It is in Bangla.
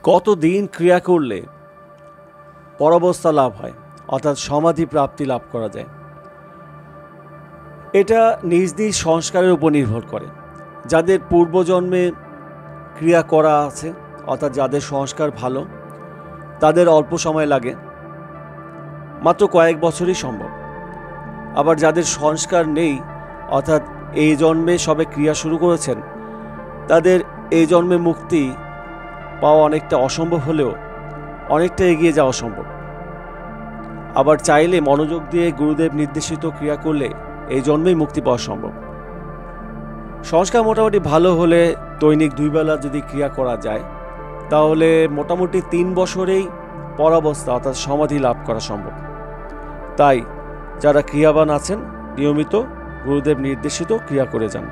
কতদিন ক্রিয়া করলে পরাবস্থা লাভ হয়, অর্থাৎ সমাধি প্রাপ্তি লাভ করা যায়। এটা নিজ নিজ সংস্কারের উপর নির্ভর করে। যাদের পূর্বজন্মে ক্রিয়া করা আছে, অর্থাৎ যাদের সংস্কার ভালো, তাদের অল্প সময় লাগে, মাত্র কয়েক বছরই সম্ভব। আবার যাদের সংস্কার নেই, অর্থাৎ এই জন্মে সবে ক্রিয়া শুরু করেছেন, তাদের এই জন্মে মুক্তি পাওয়া অনেকটা অসম্ভব হলেও অনেকটা এগিয়ে যাওয়া সম্ভব। আবার চাইলে মনোযোগ দিয়ে গুরুদেব নির্দেশিত ক্রিয়া করলে এই জন্মেই মুক্তি পাওয়া সম্ভব। সংস্কার মোটামুটি ভালো হলে দৈনিক 2 বেলা যদি ক্রিয়া করা যায়, তাহলে মোটামুটি 3 বছরেই পরাবস্থা অর্থাৎ সমাধি লাভ করা সম্ভব। তাই যারা ক্রিয়াবান আছেন নিয়মিত গুরুদেব নির্দেশিত ক্রিয়া করে যান।